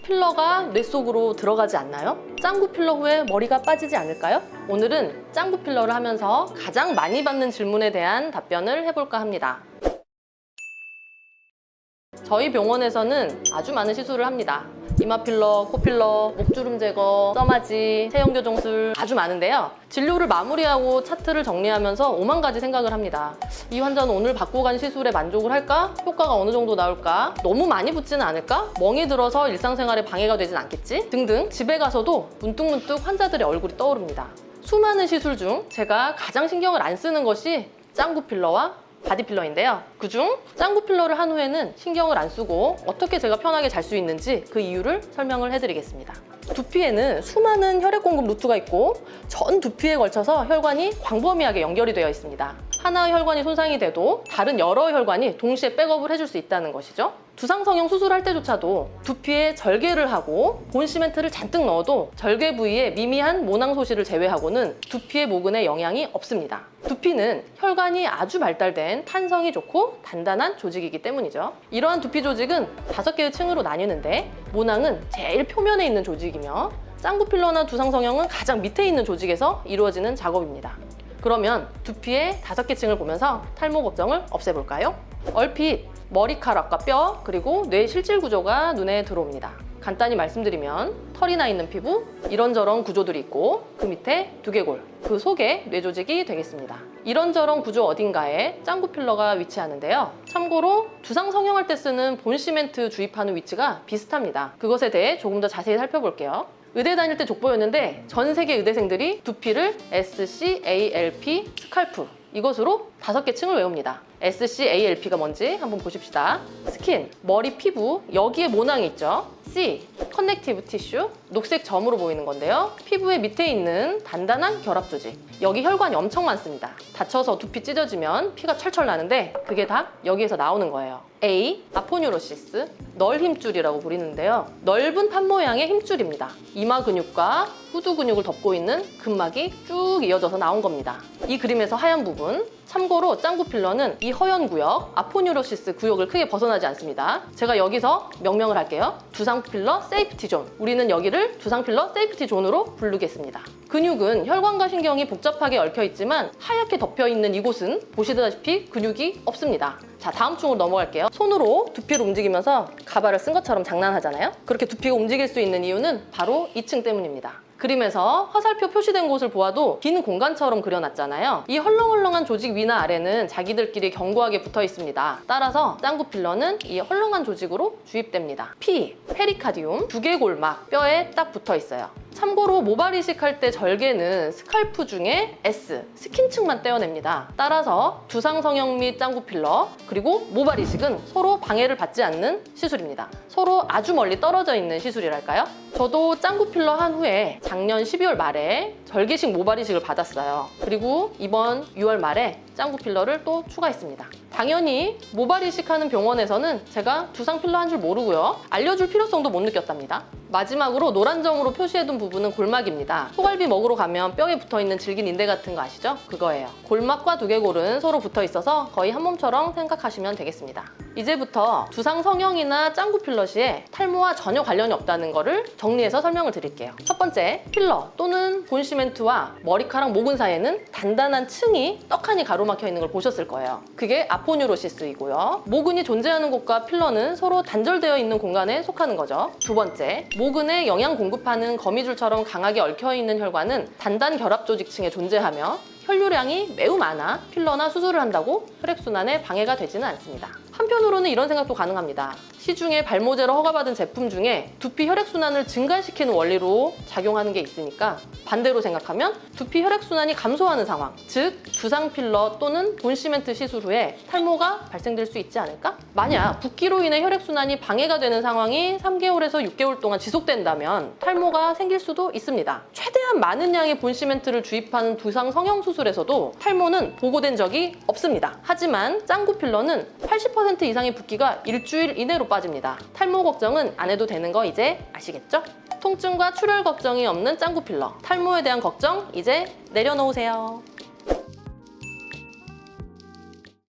필러가 뇌 속으로 들어가지 않나요? 짱구 필러 후에 머리가 빠지지 않을까요? 오늘은 짱구 필러를 하면서 가장 많이 받는 질문에 대한 답변을 해볼까 합니다. 저희 병원에서는 아주 많은 시술을 합니다. 이마 필러, 코 필러, 목주름 제거, 써마지, 체형 교정술 아주 많은데요. 진료를 마무리하고 차트를 정리하면서 5만 가지 생각을 합니다. 이 환자는 오늘 받고 간 시술에 만족을 할까? 효과가 어느 정도 나올까? 너무 많이 붓지는 않을까? 멍이 들어서 일상생활에 방해가 되진 않겠지? 등등 집에 가서도 문득문득 환자들의 얼굴이 떠오릅니다. 수많은 시술 중 제가 가장 신경을 안 쓰는 것이 짱구 필러와 바디 필러인데요. 그중 짱구 필러를 한 후에는 신경을 안 쓰고 어떻게 제가 편하게 잘 수 있는지 그 이유를 설명을 해드리겠습니다. 두피에는 수많은 혈액 공급 루트가 있고 전 두피에 걸쳐서 혈관이 광범위하게 연결이 되어 있습니다. 하나의 혈관이 손상이 돼도 다른 여러 혈관이 동시에 백업을 해줄 수 있다는 것이죠. 두상성형 수술할 때조차도 두피에 절개를 하고 본 시멘트를 잔뜩 넣어도 절개 부위에 미미한 모낭 소실을 제외하고는 두피의 모근에 영향이 없습니다. 두피는 혈관이 아주 발달된 탄성이 좋고 단단한 조직이기 때문이죠. 이러한 두피 조직은 5개의 층으로 나뉘는데 모낭은 제일 표면에 있는 조직이며 짱구 필러나 두상성형은 가장 밑에 있는 조직에서 이루어지는 작업입니다. 그러면 두피의 5개 층을 보면서 탈모 걱정을 없애볼까요? 얼핏 머리카락과 뼈 그리고 뇌 실질 구조가 눈에 들어옵니다. 간단히 말씀드리면 털이 나 있는 피부, 이런저런 구조들이 있고 그 밑에 두개골, 그 속에 뇌 조직이 되겠습니다. 이런저런 구조 어딘가에 짱구 필러가 위치하는데요. 참고로 두상 성형할 때 쓰는 본 시멘트 주입하는 위치가 비슷합니다. 그것에 대해 조금 더 자세히 살펴볼게요. 의대 다닐 때 족보였는데 전 세계 의대생들이 두피를 SCALP 스칼프 이것으로 5개 층을 외웁니다. SCALP가 뭔지 한번 보십시다. 스킨, 머리 피부, 여기에 모낭이 있죠. C, 커넥티브 티슈, 녹색 점으로 보이는 건데요. 피부의 밑에 있는 단단한 결합 조직. 여기 혈관이 엄청 많습니다. 다쳐서 두피 찢어지면 피가 철철 나는데 그게 다 여기에서 나오는 거예요. A, 아포뉴로시스, 널 힘줄이라고 부르는데요. 넓은 판 모양의 힘줄입니다. 이마 근육과 후두 근육을 덮고 있는 근막이 쭉 이어져서 나온 겁니다. 이 그림에서 하얀 부분, 참고로 짱구 필러는 이 허연 구역, 아포뉴로시스 구역을 크게 벗어나지 않습니다. 제가 여기서 명명을 할게요. 두상 필러 세이프티 존. 우리는 여기를 두상 필러 세이프티 존으로 부르겠습니다. 근육은 혈관과 신경이 복잡하게 얽혀 있지만 하얗게 덮여 있는 이곳은 보시다시피 근육이 없습니다. 자, 다음 층으로 넘어갈게요. 손으로 두피를 움직이면서 가발을 쓴 것처럼 장난하잖아요. 그렇게 두피가 움직일 수 있는 이유는 바로 2층 때문입니다. 그림에서 화살표 표시된 곳을 보아도 빈 공간처럼 그려놨잖아요. 이 헐렁헐렁한 조직 위나 아래는 자기들끼리 견고하게 붙어 있습니다. 따라서 짱구 필러는 이 헐렁한 조직으로 주입됩니다. P, 페리카디움, 두개골막, 뼈에 딱 붙어 있어요. 참고로 모발 이식할 때 절개는 스칼프 중에 S, 스킨층만 떼어냅니다. 따라서 두상성형 및 짱구 필러, 그리고 모발 이식은 서로 방해를 받지 않는 시술입니다. 서로 아주 멀리 떨어져 있는 시술이랄까요? 저도 짱구 필러 한 후에 작년 12월 말에 절개식 모발 이식을 받았어요. 그리고 이번 6월 말에 짱구 필러를 또 추가했습니다. 당연히 모발 이식하는 병원에서는 제가 두상 필러 한 줄 모르고요. 알려줄 필요성도 못 느꼈답니다. 마지막으로 노란 점으로 표시해둔 부분은 골막입니다. 소갈비 먹으러 가면 뼈에 붙어있는 질긴 인대 같은 거 아시죠? 그거예요. 골막과 두개골은 서로 붙어 있어서 거의 한 몸처럼 생각하시면 되겠습니다. 이제부터 두상 성형이나 짱구 필러 시에 탈모와 전혀 관련이 없다는 거를 정리해서 설명을 드릴게요. 첫 번째, 필러 또는 본 시멘트와 머리카락 모근 사이에는 단단한 층이 떡하니 가로막혀 있는 걸 보셨을 거예요. 그게 아포뉴로시스이고요. 모근이 존재하는 곳과 필러는 서로 단절되어 있는 공간에 속하는 거죠. 두 번째, 모근에 영양 공급하는 거미줄처럼 강하게 얽혀있는 혈관은 단단 결합 조직층에 존재하며 혈류량이 매우 많아 필러나 수술을 한다고 혈액순환에 방해가 되지는 않습니다. 한편으로는 이런 생각도 가능합니다. 시중에 발모제로 허가받은 제품 중에 두피 혈액순환을 증가시키는 원리로 작용하는 게 있으니까 반대로 생각하면 두피 혈액순환이 감소하는 상황, 즉 두상 필러 또는 본 시멘트 시술 후에 탈모가 발생될 수 있지 않을까? 만약 붓기로 인해 혈액순환이 방해가 되는 상황이 3개월에서 6개월 동안 지속된다면 탈모가 생길 수도 있습니다. 최대한 많은 양의 본 시멘트를 주입하는 두상 성형 수술에서도 탈모는 보고된 적이 없습니다. 하지만 짱구 필러는 80% 이상의 붓기가 일주일 이내로 빠집니다. 탈모 걱정은 안 해도 되는 거 이제 아시겠죠? 통증과 출혈 걱정이 없는 짱구 필러. 탈모에 대한 걱정 이제 내려놓으세요.